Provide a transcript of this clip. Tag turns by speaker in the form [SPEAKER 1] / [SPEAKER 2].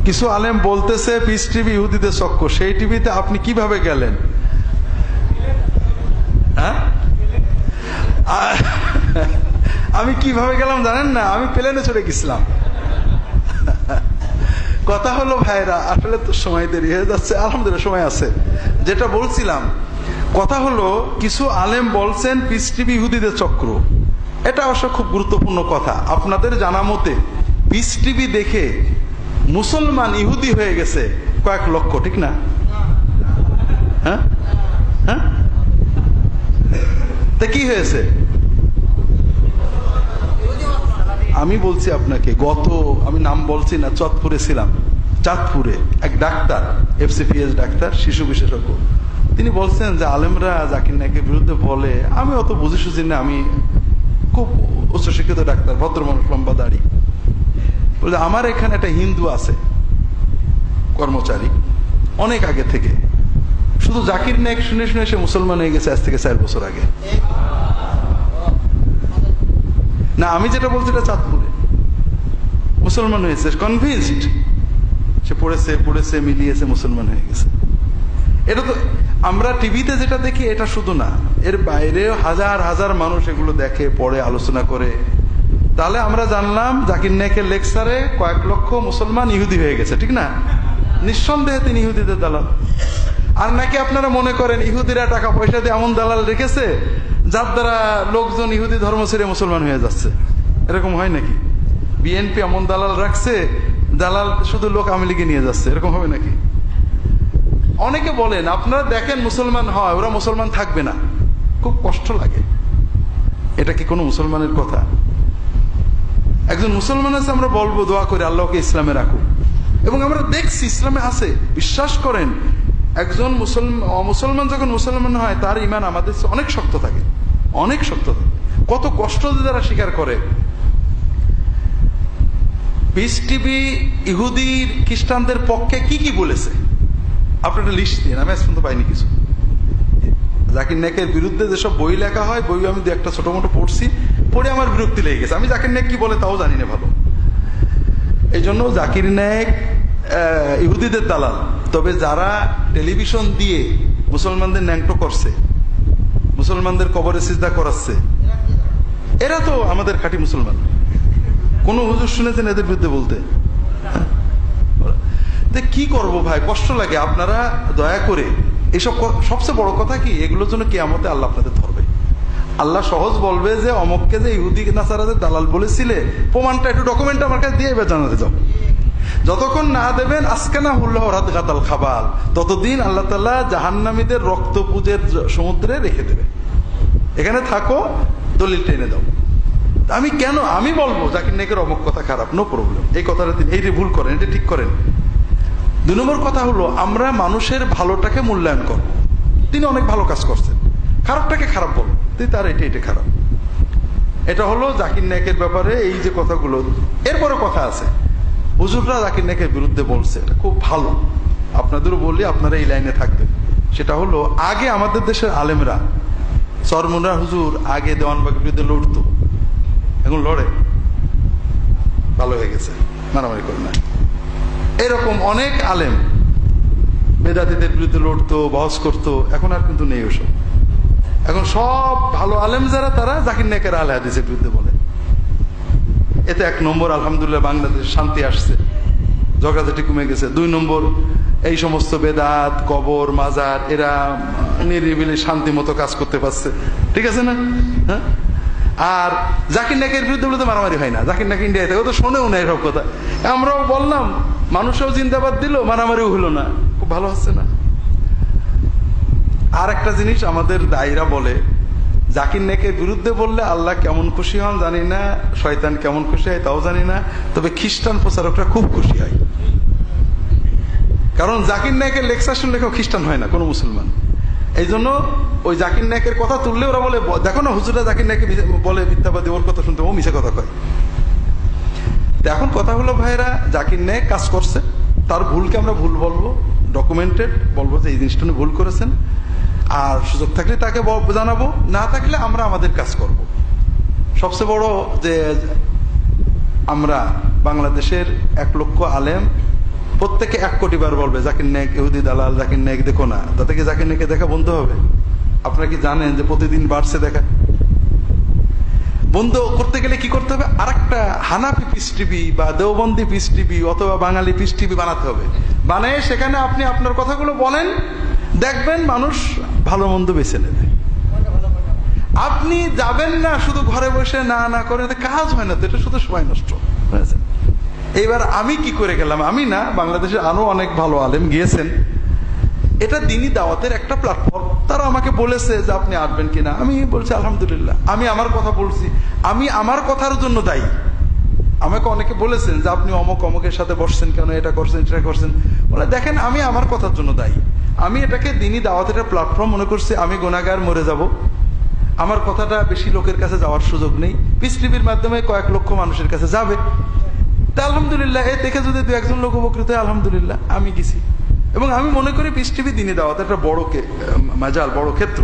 [SPEAKER 1] কিছু আলেম বলতেছে পিস টিভি ইহুদিদের চক্র, সেই টিভিতে আপনি কিভাবে গেলেন? হ্যাঁ, আমি কিভাবে গেলাম জানেন না? আমি প্লেনে চড়ে গেছিলাম। কথা হলো ভাইরা, আসলে তো সময় দেরি হয়ে যাচ্ছে, আলহামদুলিল্লাহ সময় আছে। যেটা বলছিলাম, কথা হলো কিছু আলেম বলছেন পিস টিভি ইহুদিদের চক্র। এটা অবশ্য খুব গুরুত্বপূর্ণ কথা। আপনাদের জানা মতে পিস টিভি দেখে মুসলমান ইহুদি হয়ে গেছে কয়েক লক্ষ, ঠিক না? হ্যাঁ হ্যাঁ, তা কি হয়েছে? আমি বলছি আপনাকে, আমি নাম বলছি না, চাঁদপুরে ছিলাম, চাঁদপুরে এক ডাক্তার, FCPS ডাক্তার, শিশু বিশেষজ্ঞ, তিনি বলছেন যে আলেমরা জাকির নায়েকের বিরুদ্ধে বলে, আমি অত বুঝি সুঝি না, আমি খুব উচ্চশিক্ষিত ডাক্তার, ভদ্র মানুষ, লম্বা দাড়ি, বলে আমার এখানে একটা হিন্দু আছে কর্মচারী, অনেক আগে থেকে, শুধু জাকির নায়েক শুনে শুনে সে মুসলমান হয়ে গেছে আজ থেকে 4 বছর আগে। না, আমি যেটা বলছি এটা চাঁদপুরে মুসলমান হয়েছে, কনভিন্সড, সে পড়েছে মিলিয়েছে, মুসলমান হয়ে গেছে। এটা তো আমরা টিভিতে যেটা দেখি এটা শুধু না, এর বাইরে হাজার হাজার মানুষ এগুলো দেখে, পড়ে, আলোচনা করে। তাহলে আমরা জানলাম জাকির নায়েকের লেকচারে কয়েক লক্ষ মুসলমান ইহুদি হয়ে গেছে, ঠিক না? নিঃসন্দেহে তিনি ইহুদিদের দালাল। আর নাকি আপনারা মনে করেন ইহুদিরা টাকা পয়সা দিয়ে এমন দালাল রেখেছে যার দ্বারা লোকজন ইহুদি ধর্ম ছেড়ে মুসলমান হয়ে যাচ্ছে? এরকম হয় নাকি? বিএনপি এমন দালাল রাখছে, দালাল শুধু লোক আওয়ামী লীগে নিয়ে যাচ্ছে, এরকম হবে নাকি? অনেকে বলেন আপনারা দেখেন মুসলমান হয়, ওরা মুসলমান থাকবে না, খুব কষ্ট লাগে। এটা কি কোনো মুসলমানের কথা? একজন মুসলমান আছে, আমরা বলবো দোয়া করে আল্লাহকে ইসলামে রাখুক, এবং আমরা দেখছি ইসলামে আছে। বিশ্বাস করেন, একজন মুসলমান যখন মুসলমান হয় তার ঈমান আমাদের অনেক শক্ত থাকে, অনেক শক্ত থাকে। কত কষ্ট তারা স্বীকার করে। পিস টিভি ইহুদি খ্রিস্টানদের পক্ষে কি কি বলেছে আপনারা লিস্ট দিন, আমি আজ পর্যন্ত পাইনি কিছু। জাকির নায়েকের বিরুদ্ধে যেসব বই লেখা হয়, বই আমি দু একটা ছোট মোটো পড়ছি, পড়ে আমার বিরক্তি লেগে গেছে। আমি জাকির নায়েক কি বলে তাও জানি না ভালো। এই জন্য জাকির নায়েক ইহুদিদের দালাল। তবে যারা টেলিভিশন দিয়ে মুসলমানদের ন্যাংটো করছে, মুসলমানদের কবরে সিজদা করাচ্ছে, এরা তো আমাদের খাঁটি মুসলমান। কোন হুজুর শুনেছেন এদের বিরুদ্ধে বলতে? কি করব ভাই, কষ্ট লাগে। আপনারা দয়া করে এসব, সবচেয়ে বড় কথা কি, এগুলোর জন্য কিয়ামতে আল্লাহ আপনাদের ধরবে। আল্লাহ সহজ বলবে যে অমককে যে ইহুদি নাসারাদের দালাল বলেছিলে, প্রমাণটা একটু ডকুমেন্ট আমার কাছে দিয়ে এবার জানাতে যাও। যতক্ষণ না দেবেন আজকে না হুল্লাহ রাত গাতাল খাবাল, ততদিন আল্লাহ তাআলা জাহান্নামীদের রক্ত পুজের সমুদ্রে রেখে দেবে। এখানে থাকো, দলিল টেনে দাও। আমি বলবো জাকির নায়েকের অমুক কথা খারাপ, নো প্রবলেম, এই কথাটা এই যে ভুল করেন, এটা ঠিক করেন। 2 নম্বর কথা হলো, আমরা মানুষের ভালোটাকে মূল্যায়ন করব। তিনি অনেক ভালো কাজ করছেন, খারাপটাকে খারাপ বলবো, তার এটা খারাপ। এটা হলো জাকির নায়েকের ব্যাপারে এই যে কথাগুলো। এরপরে কথা আছে, হুজুররা জাকির নায়েকের বিরুদ্ধে বলছে, এটা খুব ভালো, আপনাদেরও বলি আপনারা এই লাইনে থাকবেন। সেটা হলো, আগে আমাদের দেশের আলেমরা, চরমুনা হুজুর আগে দেওয়ানবাগের বিরুদ্ধে লড়তো, এখন লড়ে, ভালো হয়ে গেছে, মারামারি করে না। এরকম অনেক আলেম বেদাতীদের বিরুদ্ধে লড়তো, বহস করতো, এখন আর কিন্তু নেই ওসব। এখন সব ভালো আলেম যারা, তারা জাকির নায়েকের আহলে হাদিসের বিরুদ্ধে বলে। এতে 1 নম্বর আলহামদুলিল্লাহ বাংলাদেশে শান্তি আসছে, ঝগড়াঝাটি কমে গেছে। 2 নম্বর, এই সমস্ত বেদাত, কবর, মাজার, এরা নিরিবিলি শান্তি মতো কাজ করতে পারছে, ঠিক আছে না? হ্যাঁ। আর জাকির নায়েকের বিরুদ্ধে বলে তো মারামারি হয় না। জাকির নায়েক ইন্ডিয়ায় থাকে, ও তো শোনেও না এসব কথা। আমরাও বললাম, মানুষও জিন্দাবাদ দিল, মারামারিও হলো না, খুব ভালো হচ্ছে না। আর একটা জিনিস আমাদের দায়ীরা বলে, জাকির নায়েকের বিরুদ্ধে বললে আল্লাহ কেমন খুশি হন জানি না, শয়তান কেমন খুশি হয় তাও জানি না, তবে খ্রিস্টান প্রচারকরা খুব খুশি হয়। কারণ জাকির নায়েকের লেকচার শুনলে কেউ খ্রিস্টান হয় না, কোনো মুসলমান। এই জন্য ওই জাকির নায়েকের কথা তুললে ওরা বলে, দেখো না হুজুরা জাকির নায়েক বলে মিথ্যাবাদী, ওর কথা শুনতে ও মিছে কথা কয়। এখন কথা হলো ভাইরা, জাকির নায়েক কাজ করছে, তার ভুলকে আমরা ভুল বলবো, ডকুমেন্টেড বলবো যে এই জিনিসটা ভুল করেছেন, আর সুযোগ থাকলে তাকে জানাবো, না থাকলে আমরা আমাদের কাজ করব। সবচেয়ে বড় যে আমরা বাংলাদেশের 1 লক্ষ আলেম প্রত্যেকে 1 কোটি বার বলবে জাকির নায়েক ইহুদি দালাল, জাকির নায়েক দেখো না, তাতে কি জাকির নায়েকে দেখা বন্ধ হবে? আপনারা কি জানেন যে প্রতিদিন বাড়ছে দেখা? বন্ধ করতে গেলে কি করতে হবে? আরেকটা হানাফি পিস টিভি বা দেওবন্দি পিস টিভি অথবা বাঙালি পিস টিভি বানাতে হবে। বানায় সেখানে আপনি আপনার কথাগুলো বলেন, দেখবেন মানুষ ভালো মন্দ বেছে নেবে। আপনি যাবেন না শুধু ঘরে বসে না না করে, কাজ হয় না তো, এটা শুধু সময় নষ্ট। এইবার আমি কি করে গেলাম, আমি না, বাংলাদেশের আরো অনেক ভালো আলেম গিয়েছেন। এটা দ্বীনি দাওয়াতের একটা প্ল্যাটফর্ম। তারা আমাকে বলেছে যে আপনি আসবেন কিনা, আমি বলছি আলহামদুলিল্লাহ। আমি আমার কথা বলছি, আমি আমার কথার জন্য দায়ী। আমাকে অনেকে বলেছেন যে আপনি অমুক অমুকের সাথে বসছেন কেন, এটা করছেন এটা করছেন, বলে দেখেন আমি আমার কথার জন্য দায়ী। আমি এটাকে দ্বীনি দাওয়াতের একটা প্ল্যাটফর্ম মনে করছি। আমি গুনাহগার, মরে যাব, আমার কথাটা বেশি লোকের কাছে যাওয়ার সুযোগ নেই, পিস টিভির মাধ্যমে কয়েক লক্ষ মানুষের কাছে যাবে। তা আলহামদুলিল্লাহ, এ দেখে যদি 2-1 লোক উপকৃত হয়, আলহামদুলিল্লাহ আমি গেছি। এবং আমি মনে করি পিস টিভি দ্বীনি দাওয়াত একটা বড় মাজাল, বড় ক্ষেত্র।